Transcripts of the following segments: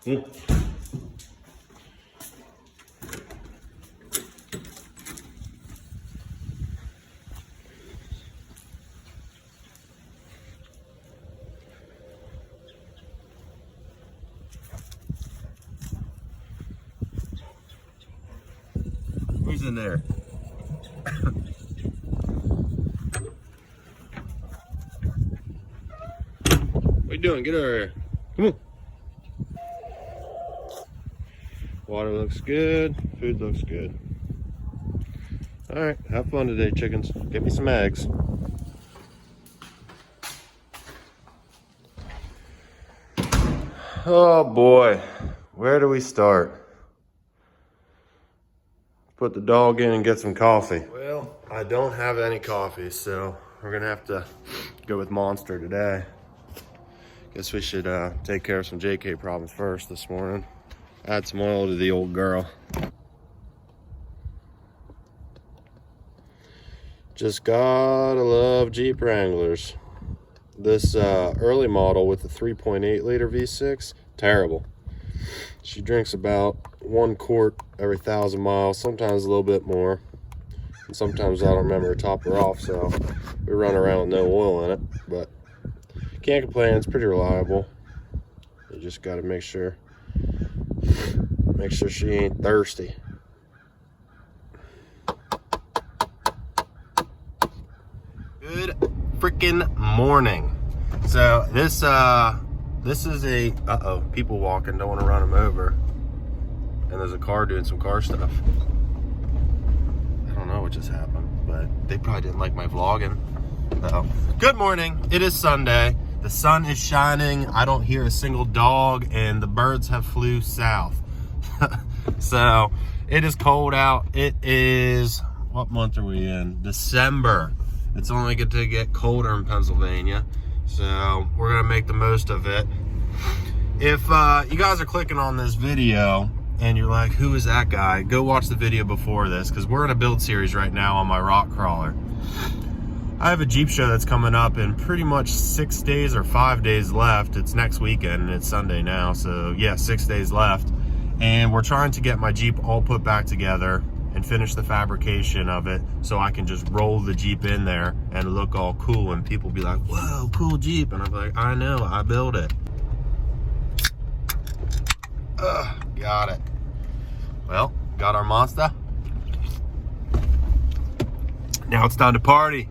Who's in there? What are you doing? Get over here. Come on. Water looks good. Food looks good. All right, have fun today, chickens. Get me some eggs. Oh boy, where do we start? Put the dog in and get some coffee. Well, I don't have any coffee, so we're gonna have to go with Monster today. Guess we should take care of some JK problems first this morning. Add some oil to the old girl. Just gotta love Jeep Wranglers. This early model with the 3.8 liter V6, terrible. She drinks about 1 quart every 1,000 miles, sometimes a little bit more. And sometimes I don't remember to top her off, so we run around with no oil in it. But can't complain, it's pretty reliable. You just gotta make sure she ain't thirsty. Good freaking morning. So this is a people walking, don't want to run them over. And there's a car doing some car stuff. I don't know what just happened, but they probably didn't like my vlogging. So good morning. It is Sunday. The sun is shining. I don't hear a single dog, and the birds have flew south. So it is cold out. It is, what month are we in? December. It's only going to get colder in Pennsylvania, so we're gonna make the most of it. If you guys are clicking on this video and you're like, who is that guy? Go watch the video before this, because we're in a build series right now on my rock crawler. I have a Jeep show that's coming up in pretty much 6 days or 5 days left. It's next weekend and it's Sunday now, so yeah, 6 days left. And we're trying to get my Jeep all put back together and finish the fabrication of it so I can just roll the Jeep in there and look all cool, and people be like, whoa, cool Jeep. And I'm like, I know, I built it. Got it. Well, got our Monster. Now it's time to party.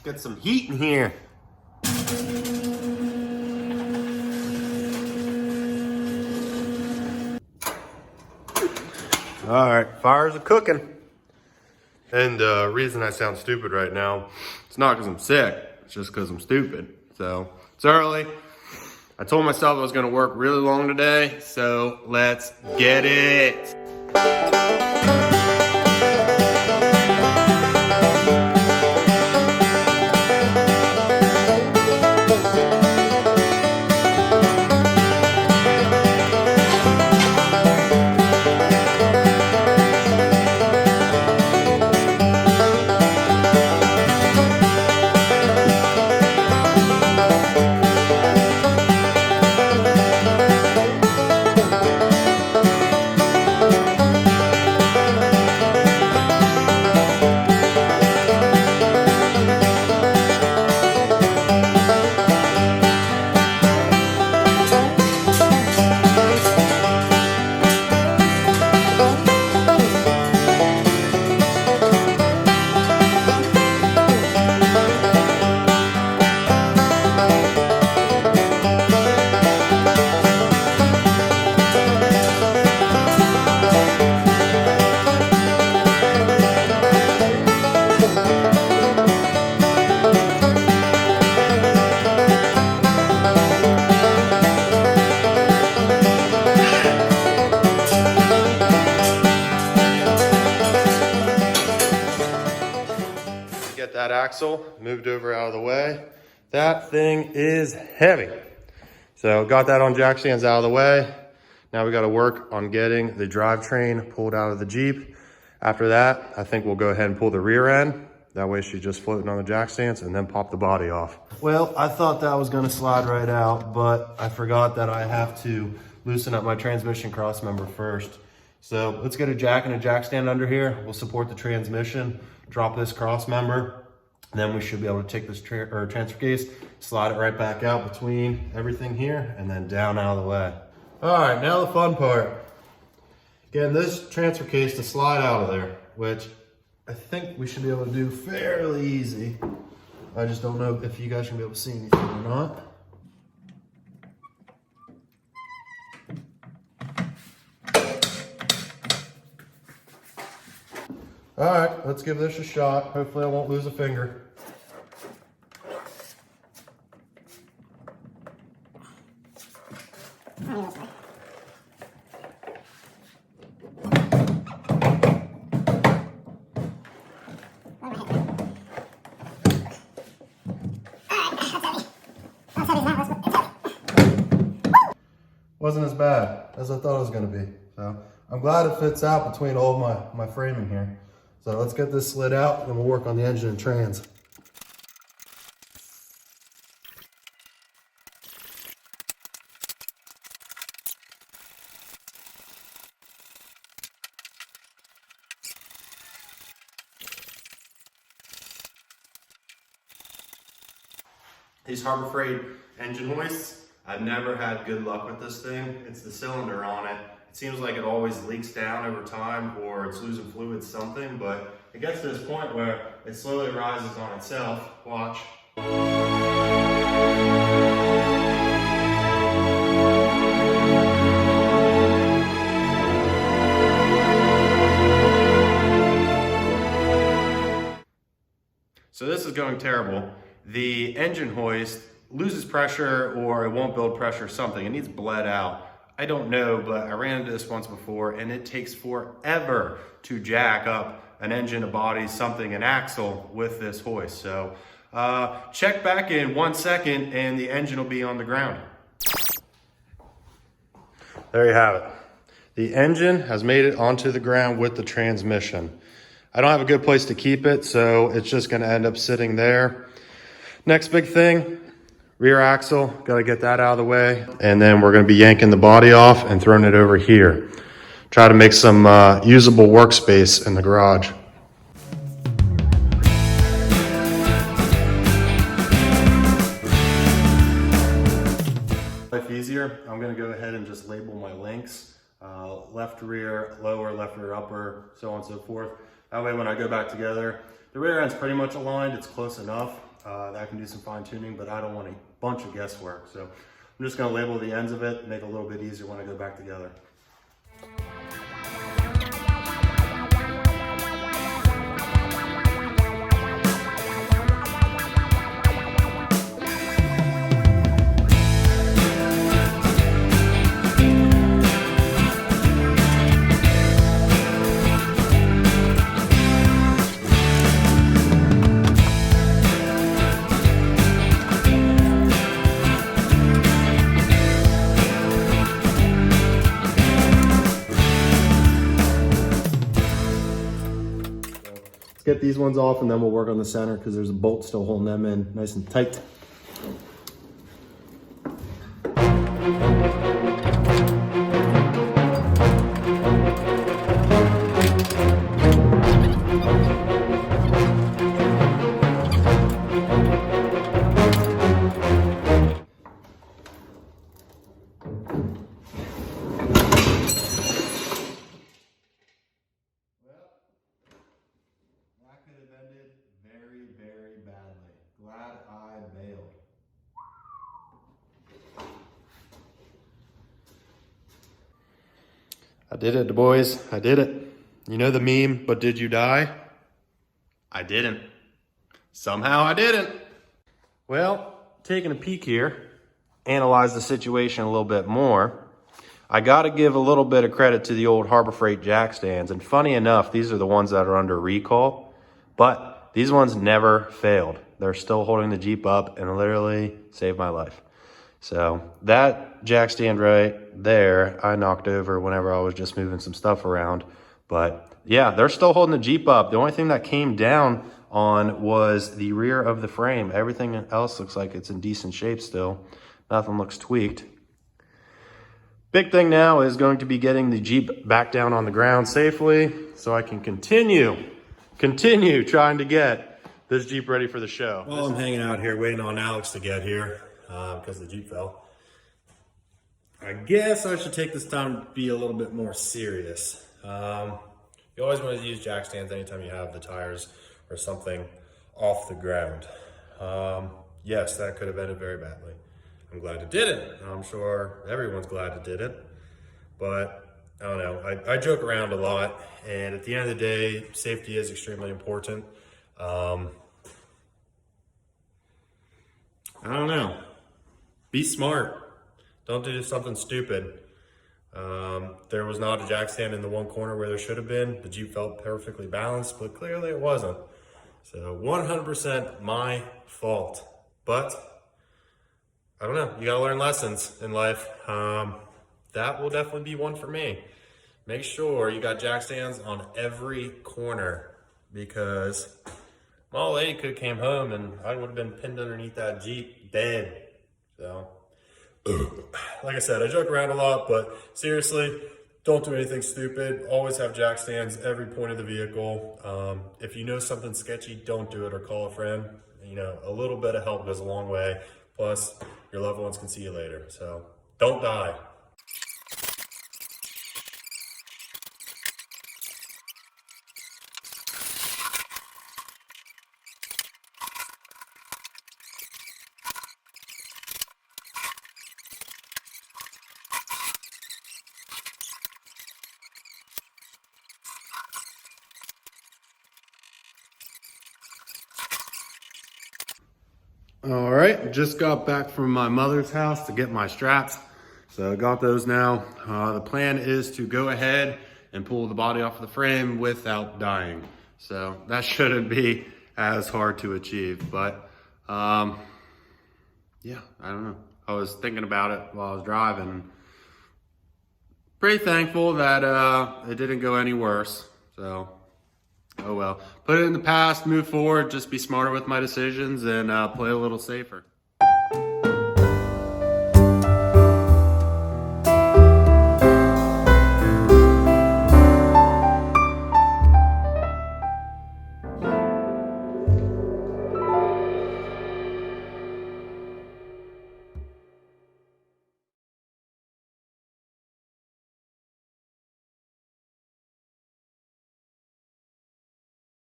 Get some heat in here. All right, fires are cooking. And the reason I sound stupid right now, it's not because I'm sick, it's just because I'm stupid. So it's early. I told myself I was gonna work really long today, so let's get it. That axle moved over out of the way. That thing is heavy. So got that on jack stands out of the way. Now we got to work on getting the drivetrain pulled out of the Jeep. After that, I think we'll go ahead and pull the rear end. That way she's just floating on the jack stands, and then pop the body off. Well, I thought that was gonna slide right out, but I forgot that I have to loosen up my transmission cross member first. So let's get a jack and a jack stand under here. We'll support the transmission, drop this cross member, and then we should be able to take this transfer case, slide it right back out between everything here, and then down out of the way. All right, now the fun part. Getting this transfer case to slide out of there, which I think we should be able to do fairly easy. I just don't know if you guys can be able to see anything or not. All right, let's give this a shot. Hopefully I won't lose a finger. Wasn't as bad as I thought it was going to be. So I'm glad it fits out between all of my framing here. So let's get this slid out and we'll work on the engine and trans. These Harbor Freight engine hoists, I've never had good luck with this thing. It's the cylinder on it. It seems like it always leaks down over time, or it's losing fluid, something, but it gets to this point where it slowly rises on itself. Watch. So this is going terrible. The engine hoist loses pressure, or it won't build pressure or something. It needs bled out. I don't know, but I ran into this once before, and it takes forever to jack up an engine, a body, something, an axle with this hoist. So check back in 1 second and the engine will be on the ground. There you have it. The engine has made it onto the ground with the transmission. I don't have a good place to keep it, so it's just gonna end up sitting there. Next big thing, rear axle, gotta get that out of the way. And then we're gonna be yanking the body off and throwing it over here. Try to make some usable workspace in the garage. Life easier, I'm gonna go ahead and just label my links. Left rear, lower, left rear upper, so on and so forth. That way when I go back together, the rear end's pretty much aligned, it's close enough. That I can do some fine tuning, but I don't want a bunch of guesswork. So I'm just gonna label the ends of it, make it a little bit easier when I go back together. Get these ones off and then we'll work on the center because there's a bolt still holding them in nice and tight. Very badly. Glad I bailed. I did it, boys. I did it. You know the meme, but did you die? I didn't. Somehow I didn't. Well, taking a peek here, analyze the situation a little bit more. I got to give a little bit of credit to the old Harbor Freight jack stands. And funny enough, these are the ones that are under recall, but these ones never failed. They're still holding the Jeep up and literally saved my life. So that jack stand right there, I knocked over whenever I was just moving some stuff around. But yeah, they're still holding the Jeep up. The only thing that came down on was the rear of the frame. Everything else looks like it's in decent shape still. Nothing looks tweaked. Big thing now is going to be getting the Jeep back down on the ground safely so I can continue trying to get this Jeep ready for the show. Well, I'm hanging out here waiting on Alex to get here because the Jeep fell. I guess I should take this time to be a little bit more serious. You always want to use jack stands anytime you have the tires or something off the ground. Yes, that could have ended very badly. I'm glad it didn't. I'm sure everyone's glad it didn't. But I don't know. I joke around a lot, and at the end of the day, safety is extremely important. I don't know. Be smart. Don't do something stupid. There was not a jack stand in the one corner where there should have been. The Jeep felt perfectly balanced, but clearly it wasn't. So 100% my fault. But I don't know. You gotta learn lessons in life. That will definitely be one for me. Make sure you got jack stands on every corner, because my old lady could have came home and I would have been pinned underneath that Jeep dead. So, like I said, I joke around a lot, but seriously, don't do anything stupid. Always have jack stands every point of the vehicle. If you know something sketchy, don't do it or call a friend. You know, a little bit of help goes a long way. Plus, your loved ones can see you later. So, don't die. All right, just got back from my mother's house to get my straps. So I got those now. The plan is to go ahead and pull the body off of the frame without dying. So that shouldn't be as hard to achieve, but yeah, I don't know. I was thinking about it while I was driving. Pretty thankful that it didn't go any worse. So, oh well. Put it in the past, move forward, just be smarter with my decisions and play a little safer.